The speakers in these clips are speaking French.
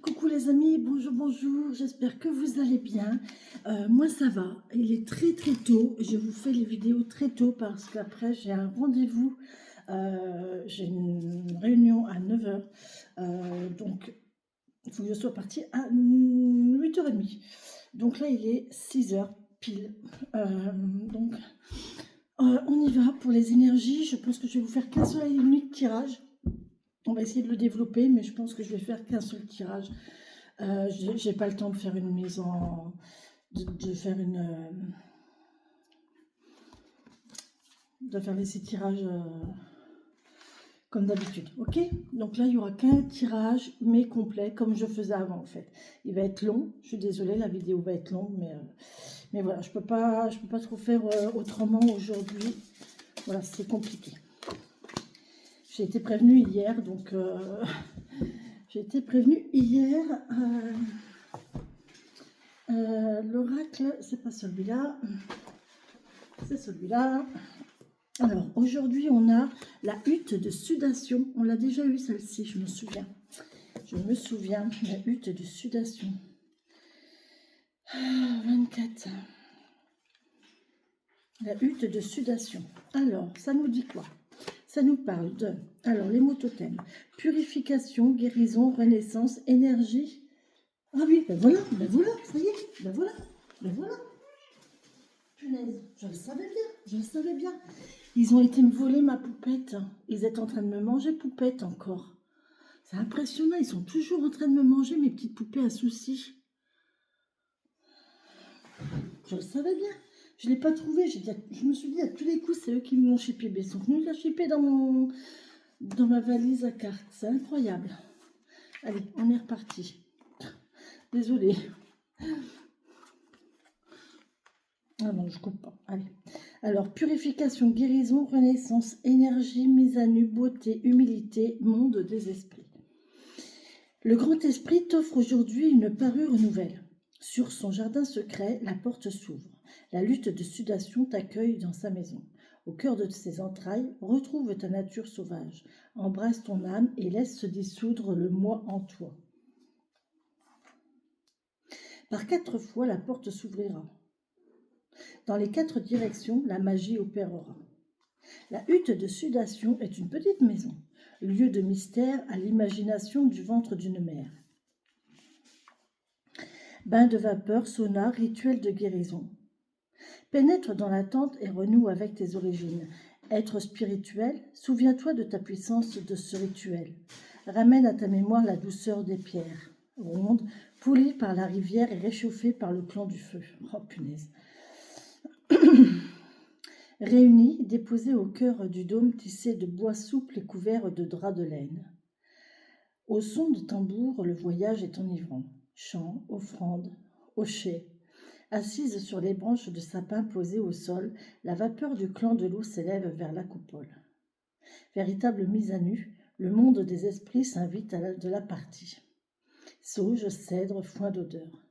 Coucou les amis, bonjour, bonjour, j'espère que vous allez bien. Moi ça va, il est très très tôt, je vous fais les vidéos très tôt parce qu'après j'ai un rendez-vous, j'ai une réunion à 9h, donc il faut que je sois partie à 8h30. Donc là il est 6h pile, donc on y va pour les énergies. Je pense que je vais vous faire qu'un seul et unique tirage. On va essayer de le développer, mais je pense que je vais faire qu'un seul tirage. J'ai pas le temps de faire une mise en... de faire une... de faire les 6 tirages comme d'habitude, ok? Donc là, il n'y aura qu'un tirage, mais complet, comme je faisais avant, en fait. Il va être long, je suis désolée, la vidéo va être longue, mais voilà, je peux pas trop faire autrement aujourd'hui. Voilà, c'est compliqué. J'ai été prévenue hier, donc... j'ai été prévenue hier... l'oracle, c'est pas celui-là, c'est celui-là. Alors, aujourd'hui, on a la hutte de sudation. On l'a déjà eu, celle-ci, je me souviens. Je me souviens, la hutte de sudation. 24. La hutte de sudation. Alors, ça nous dit quoi? Ça nous parle de... Alors, les mots totems. Purification, guérison, renaissance, énergie. Ah oui, ben voilà, ça y est, ben voilà. Punaise, je le savais bien, je le savais bien. Ils ont été me voler ma poupette. Ils étaient en train de me manger poupette encore. C'est impressionnant, ils sont toujours en train de me manger mes petites poupées à soucis. Je le savais bien. Je ne l'ai pas trouvé. Je me suis dit à tous les coups, c'est eux qui m'ont chippé. Ils sont venus la chipper dans ma valise à cartes. C'est incroyable. Allez, on est reparti. Désolée. Ah non, je coupe pas. Allez. Alors, purification, guérison, renaissance, énergie, mise à nu, beauté, humilité, monde des esprits. Le grand esprit t'offre aujourd'hui une parure nouvelle. Sur son jardin secret, la porte s'ouvre. La lutte de sudation t'accueille dans sa maison. Au cœur de ses entrailles, retrouve ta nature sauvage. Embrasse ton âme et laisse se dissoudre le moi en toi. Par 4 fois, la porte s'ouvrira. Dans les 4 directions, la magie opérera. La hutte de sudation est une petite maison, lieu de mystère à l'imagination du ventre d'une mère. Bain de vapeur, sauna, rituel de guérison. Pénètre dans la tente et renoue avec tes origines. Être spirituel, souviens-toi de ta puissance de ce rituel. Ramène à ta mémoire la douceur des pierres, rondes, polies par la rivière et réchauffées par le clan du feu. Oh punaise. Réunis, déposés au cœur du dôme tissé de bois souple et couvert de drap de laine. Au son de tambour, le voyage est enivrant. Chants, offrandes, hochets. Assise sur les branches de sapin posées au sol, la vapeur du clan de l'eau s'élève vers la coupole. Véritable mise à nu, le monde des esprits s'invite à de la partie. Sauge, cèdre, foin d'odeur.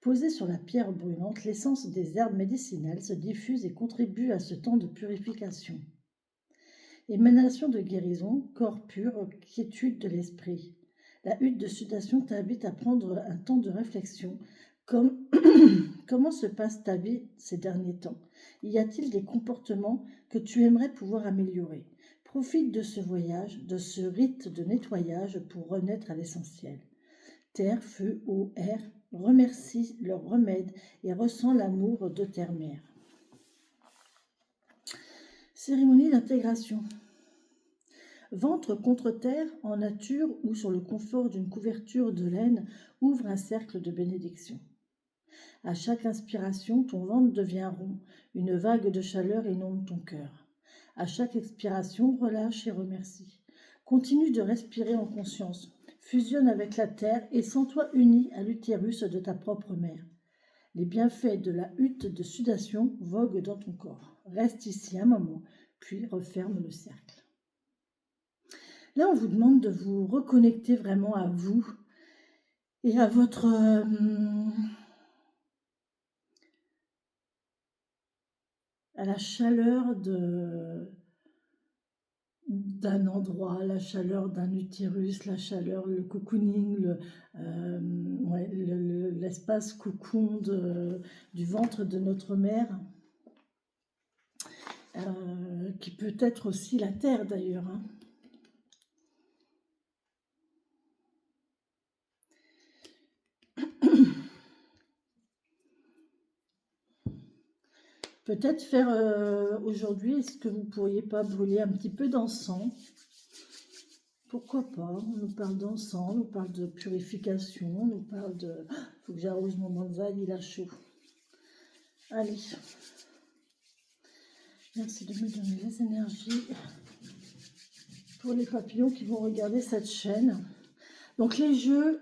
Posée sur la pierre brûlante, l'essence des herbes médicinales se diffuse et contribue à ce temps de purification. Émanation de guérison, corps pur, quiétude de l'esprit. La hutte de sudation t'invite à prendre un temps de réflexion. Comment se passe ta vie ces derniers temps? Y a-t-il des comportements que tu aimerais pouvoir améliorer? Profite de ce voyage, de ce rite de nettoyage pour renaître à l'essentiel. Terre, feu, eau, air, remercie leur remède et ressens l'amour de terre-mère. Cérémonie d'intégration. Ventre contre terre, en nature ou sur le confort d'une couverture de laine, ouvre un cercle de bénédiction. À chaque inspiration, ton ventre devient rond, une vague de chaleur inonde ton cœur. À chaque expiration, relâche et remercie. Continue de respirer en conscience. Fusionne avec la terre et sens-toi uni à l'utérus de ta propre mère. Les bienfaits de la hutte de sudation voguent dans ton corps. Reste ici un moment, puis referme le cercle. Là, on vous demande de vous reconnecter vraiment à vous et à votre... à la chaleur d'un endroit, la chaleur d'un utérus, la chaleur, le cocooning, ouais, l'espace cocon du ventre de notre mère, qui peut être aussi la terre d'ailleurs, hein. Peut-être faire aujourd'hui, est-ce que vous pourriez pas brûler un petit peu d'encens? Pourquoi pas? On nous parle d'encens, on nous parle de purification, on nous parle de... Il faut que j'arrose mon bonsaï, il a chaud. Allez. Merci de me donner les énergies pour les papillons qui vont regarder cette chaîne. Donc les jeux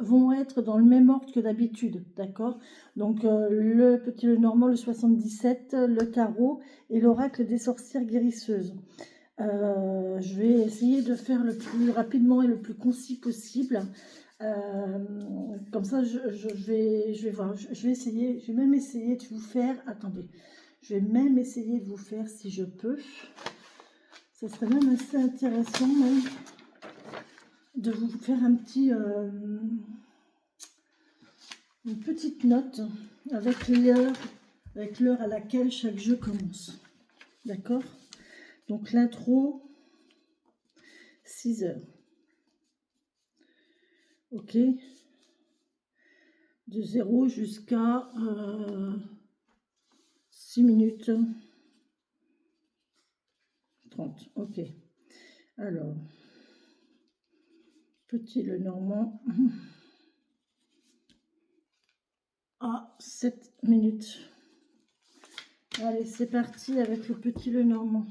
vont être dans le même ordre que d'habitude, d'accord? Donc le petit Lenormand, le 77, le tarot et l'oracle des sorcières guérisseuses. Je vais essayer de faire le plus rapidement et le plus concis possible. Comme ça, je vais voir. Je vais même essayer de vous faire... Attendez. Je vais même essayer de vous faire, si je peux. Ça serait même assez intéressant, même, de vous faire un petit... une petite note avec l'heure à laquelle chaque jeu commence. D'accord? Donc l'intro, 6 heures. Ok? De 0 jusqu'à 6 minutes 30. Ok. Alors, petit Lenormand à 7 minutes. Allez, c'est parti avec le petit Lenormand.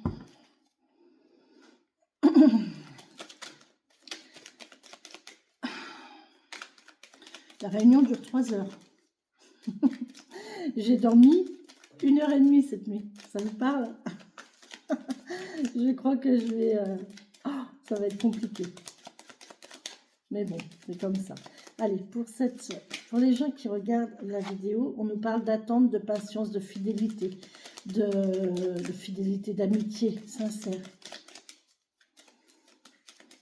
La réunion dure 3 heures. J'ai dormi 1h30 cette nuit. Ça vous parle? Je crois que je vais... ça va être compliqué. Mais bon, c'est comme ça. Allez, pour les gens qui regardent la vidéo, on nous parle d'attente, de patience, de fidélité, d'amitié sincère,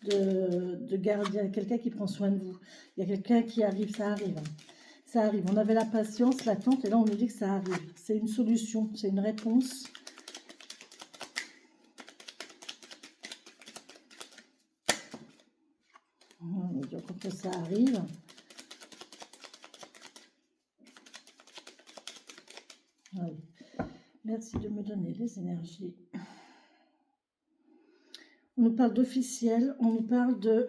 de gardien, quelqu'un qui prend soin de vous. Il y a quelqu'un qui arrive, ça arrive. Ça arrive. On avait la patience, l'attente, et là on nous dit que ça arrive. C'est une solution, c'est une réponse. Donc quand ça arrive, oui. Merci de me donner les énergies. On nous parle d'officiel, on nous parle de...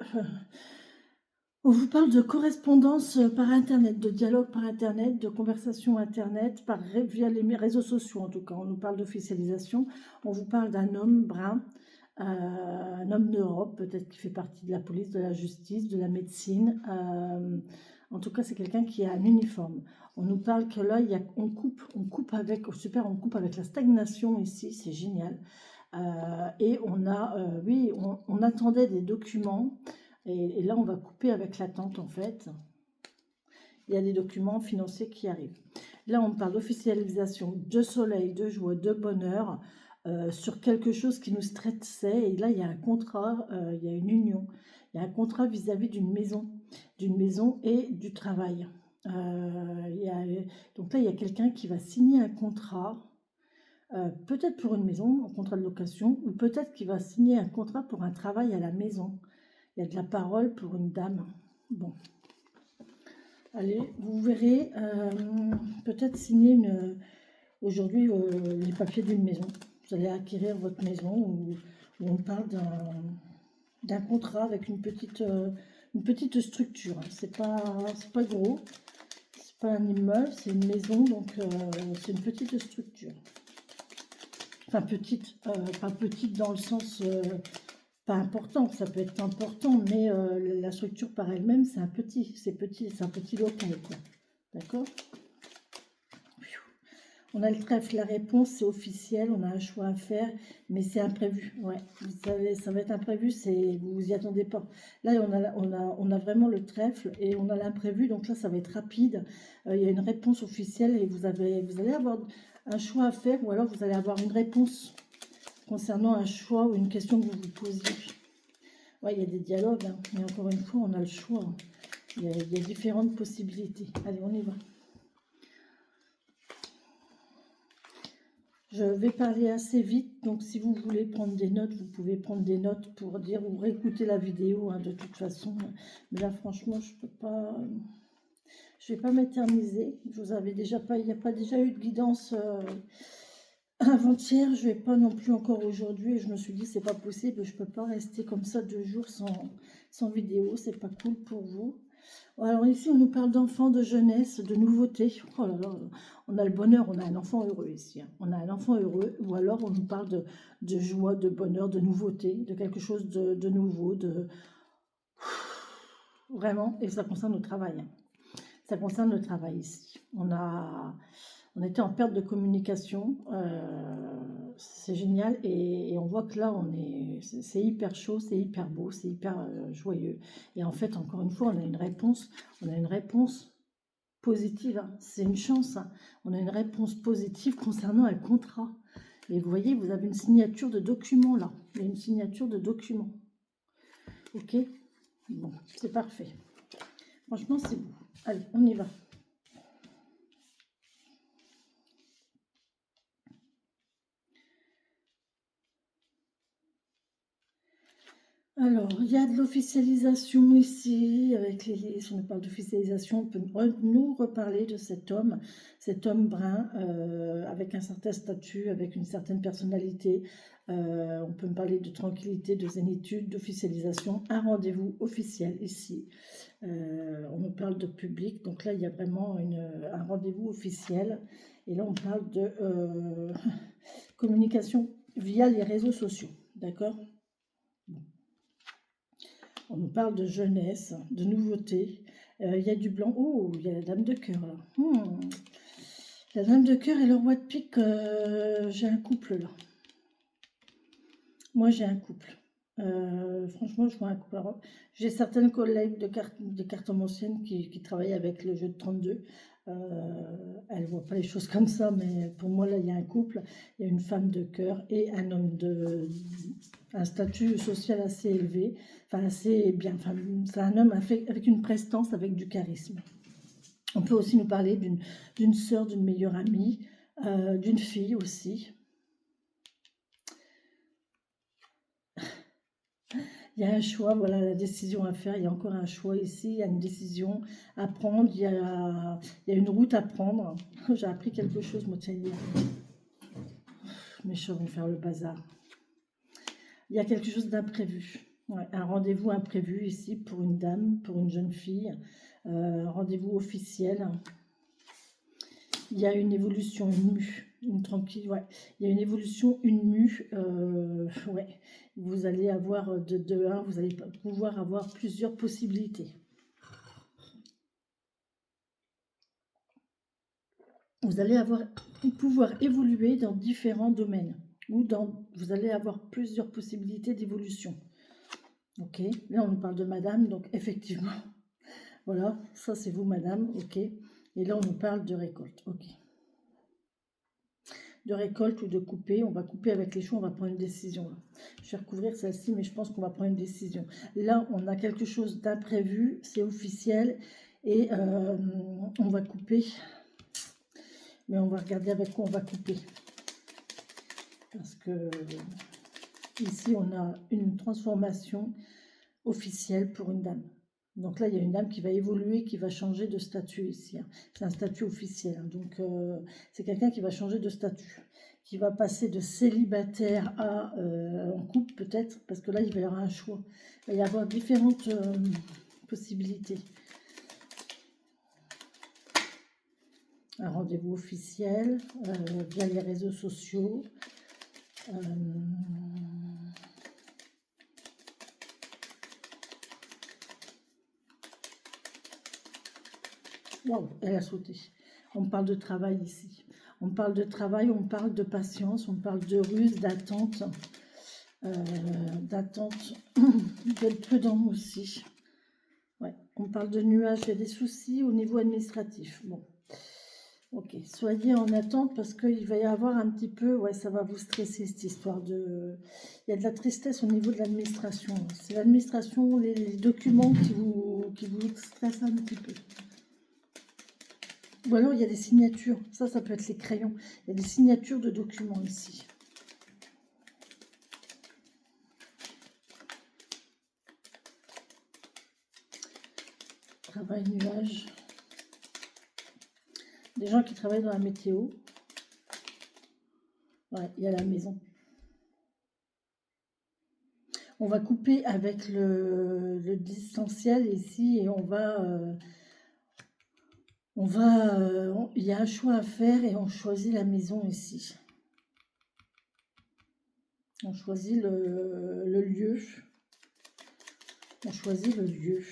On vous parle de correspondance par Internet, de dialogue par Internet, de conversation Internet, via les réseaux sociaux en tout cas. On nous parle d'officialisation. On vous parle d'un homme brun, un homme d'Europe, peut-être qui fait partie de la police, de la justice, de la médecine. En tout cas, c'est quelqu'un qui a un uniforme. On nous parle que là, on coupe avec, oh, super, on coupe avec la stagnation ici, c'est génial. Et on a, oui, on attendait des documents. Et là, on va couper avec l'attente, en fait. Il y a des documents financiers qui arrivent. Là, on parle d'officialisation, de soleil, de joie, de bonheur, sur quelque chose qui nous stressait. Et là, il y a un contrat, il y a une union. Il y a un contrat vis-à-vis d'une maison et du travail. Donc là, il y a quelqu'un qui va signer un contrat, peut-être pour une maison, un contrat de location, ou peut-être qu'il va signer un contrat pour un travail à la maison. Il y a de la parole pour une dame. Bon. Allez, vous verrez, peut-être signer aujourd'hui les papiers d'une maison. Vous allez acquérir votre maison où on parle d'un contrat avec une petite structure. C'est pas gros, c'est pas un immeuble, c'est une maison, donc c'est une petite structure. Enfin petite, pas petite dans le sens... pas important, ça peut être important, mais la structure par elle-même, c'est un petit local, quoi. D'accord? On a le trèfle, la réponse, c'est officiel, on a un choix à faire, mais c'est imprévu. Ouais, vous savez, ça va être imprévu, vous vous y attendez pas. Là, on a vraiment le trèfle et on a l'imprévu, donc là, ça va être rapide. Il y a une réponse officielle et vous allez avoir un choix à faire, ou alors vous allez avoir une réponse concernant un choix ou une question que vous vous posiez. Ouais, il y a des dialogues, hein, mais encore une fois, on a le choix. Hein. Il y a différentes possibilités. Allez, on y va. Je vais parler assez vite, donc si vous voulez prendre des notes, vous pouvez prendre des notes pour dire ou réécouter la vidéo, hein, de toute façon. Mais là, franchement, je peux pas... Je vais pas m'éterniser. Je vous avais déjà pas... Il n'y a pas déjà eu de guidance avant-hier. Je vais pas non plus encore aujourd'hui. Je me suis dit, c'est pas possible. Je peux pas rester comme ça 2 jours sans vidéo. C'est pas cool pour vous. Alors ici, on nous parle d'enfants, de jeunesse, de nouveautés. Oh là là, on a le bonheur, on a un enfant heureux ici. Hein. On a un enfant heureux, ou alors on nous parle de joie, de bonheur, de nouveauté, de quelque chose de nouveau, de... Vraiment, et ça concerne le travail. Hein. Ça concerne le travail ici. On était en perte de communication, c'est génial, et on voit que là, c'est hyper chaud, c'est hyper beau, c'est hyper joyeux. Et en fait, encore une fois, on a une réponse positive, hein. C'est une chance, hein. On a une réponse positive concernant un contrat. Et vous voyez, vous avez une signature de document là, il y a une signature de document. Ok, bon, c'est parfait. Franchement, c'est beau. Allez, on y va. Alors, il y a de l'officialisation ici, avec si on parle d'officialisation, on peut nous reparler de cet homme brun, avec un certain statut, avec une certaine personnalité. On peut me parler de tranquillité, de zénitude, d'officialisation, un rendez-vous officiel ici. On me parle de public, donc là, il y a vraiment un rendez-vous officiel. Et là, on parle de communication via les réseaux sociaux, d'accord ? On nous parle de jeunesse, de nouveauté. Il y a du blanc. Oh, il y a la dame de cœur là. La dame de cœur et le roi de pique. J'ai un couple là. Moi, j'ai un couple. Franchement, je vois un couple. J'ai certaines collègues de cartomanciennes qui travaillent avec le jeu de 32. Elles ne voient pas les choses comme ça, mais pour moi, là, il y a un couple. Il y a une femme de cœur et un homme un statut social assez élevé. Enfin, assez bien. Enfin, c'est un homme avec une prestance, avec du charisme. On peut aussi nous parler d'une sœur, d'une meilleure amie, d'une fille aussi. Il y a un choix, voilà la décision à faire. Il y a encore un choix ici. Il y a une décision à prendre. Il y a une route à prendre. J'ai appris quelque chose, moi, tiens, hier. Mes chats vont faire le bazar. Il y a quelque chose d'imprévu. Ouais, un rendez-vous imprévu ici pour une dame, pour une jeune fille. Un rendez-vous officiel. Il y a une évolution, une mue, une tranquille, ouais. Il y a une évolution, une mue, ouais. Vous allez avoir de 1, vous allez pouvoir avoir plusieurs possibilités. Vous allez pouvoir évoluer dans différents domaines, ou vous allez avoir plusieurs possibilités d'évolution. Ok, là on nous parle de madame, donc effectivement, voilà, ça c'est vous madame, ok. Et là on nous parle de récolte, ok. De récolte ou de couper. On va couper avec les choux, on va prendre une décision. Je vais recouvrir celle-ci, mais je pense qu'on va prendre une décision. Là, on a quelque chose d'imprévu, c'est officiel, et on va couper. Mais on va regarder avec quoi on va couper. Parce que ici, on a une transformation officielle pour une dame. Donc là, il y a une dame qui va évoluer, qui va changer de statut ici. Hein. C'est un statut officiel. Hein. Donc, c'est quelqu'un qui va changer de statut, qui va passer de célibataire à en couple peut-être, parce que là, il va y avoir un choix. Il va y avoir différentes possibilités. Un rendez-vous officiel via les réseaux sociaux. Wow, elle a sauté. On parle de travail ici. On parle de travail, on parle de patience, on parle de ruse, d'attente. D'être prudent aussi. Ouais, on parle de nuages, il y a des soucis au niveau administratif. Bon. Ok, soyez en attente parce qu'il va y avoir un petit peu, ouais, ça va vous stresser cette histoire de... Il y a de la tristesse au niveau de l'administration. C'est l'administration, les documents qui vous stressent un petit peu. Ou alors il y a des signatures, ça peut être les crayons. Il y a des signatures de documents ici. Travail nuage. Des gens qui travaillent dans la météo. Ouais, il y a la maison. On va couper avec le distanciel ici et il y a un choix à faire et on choisit la maison ici. On choisit le lieu. On choisit le lieu.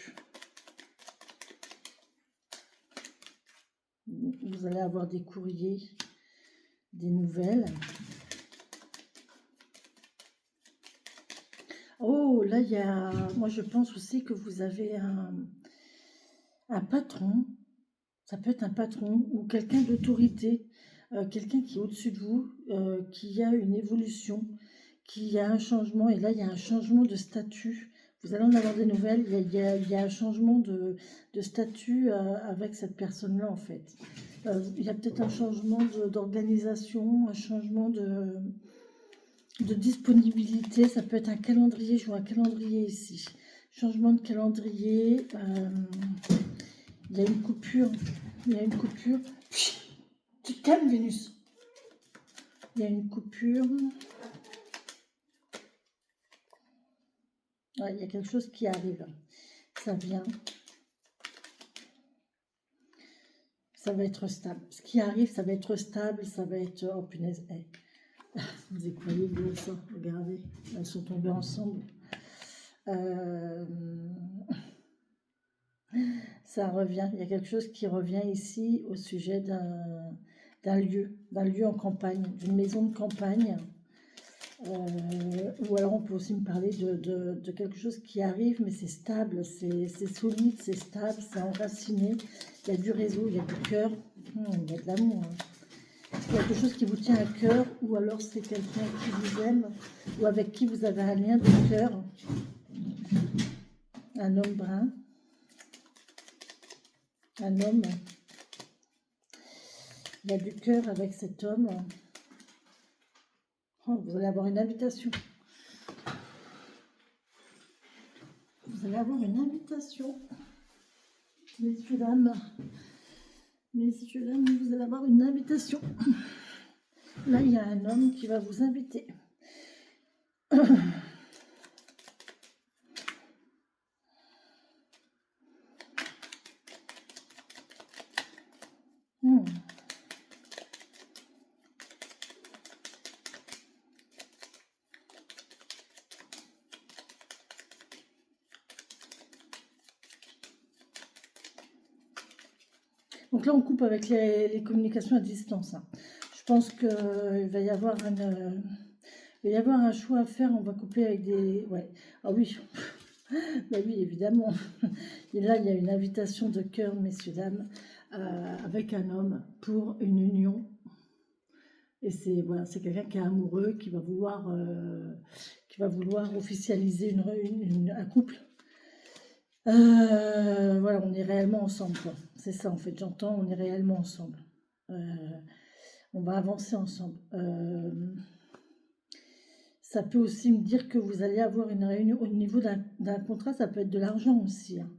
Vous allez avoir des courriers, des nouvelles. Oh, là, il y a... Moi, je pense aussi que vous avez un patron. Ça peut être un patron ou quelqu'un d'autorité, quelqu'un qui est au-dessus de vous, qui a une évolution, qui a un changement. Et là, il y a un changement de statut. Vous allez en avoir des nouvelles. Il y a un changement de statut avec cette personne-là, en fait. Il y a peut-être un changement d'organisation, un changement de disponibilité. Ça peut être un calendrier. Je vois un calendrier ici. Changement de calendrier. Il y a une coupure. Il y a une coupure. Tu te calmes, Vénus. Il y a une coupure. Ouais, il y a quelque chose qui arrive. Ça vient. Ça va être stable. Ce qui arrive, ça va être stable. Ça va être... Oh, punaise. Hey. Vous y croyez bien ça? Regardez. Elles sont tombées ensemble. Ça revient. Il y a quelque chose qui revient ici au sujet d'un lieu en campagne, d'une maison de campagne. Ou alors on peut aussi me parler de quelque chose qui arrive, mais c'est stable, c'est solide, c'est stable, c'est enraciné. Il y a du réseau, il y a du cœur, il y a de l'amour. Il y a quelque chose qui vous tient à cœur, ou alors c'est quelqu'un qui vous aime, ou avec qui vous avez un lien de cœur. Un homme brun. Un homme. Il y a du cœur avec cet homme. Oh, vous allez avoir une invitation. Vous allez avoir une invitation. Messieurs, dames. Messieurs, dames, vous allez avoir une invitation. Là, il y a un homme qui va vous inviter. Donc là, on coupe avec les communications à distance. Hein. Je pense qu'il va y avoir un choix à faire. On va couper avec des... Ouais. Ah oui. Bah oui, évidemment. Et là, il y a une invitation de cœur, messieurs, dames, avec un homme pour une union. Et c'est voilà, c'est quelqu'un qui est amoureux, qui va vouloir officialiser un couple. Voilà, on est réellement ensemble, quoi. C'est ça, en fait, j'entends, on est réellement ensemble. On va avancer ensemble. Ça peut aussi me dire que vous allez avoir une réunion au niveau d'un contrat, ça peut être de l'argent aussi. Hein.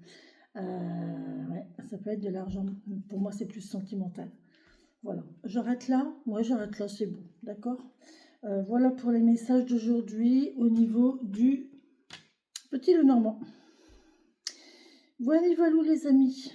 Ouais, ça peut être de l'argent. Pour moi, c'est plus sentimental. Voilà, j'arrête là. Moi, j'arrête là, c'est bon, d'accord. Voilà pour les messages d'aujourd'hui au niveau du petit Lenormand. Voilà, les amis.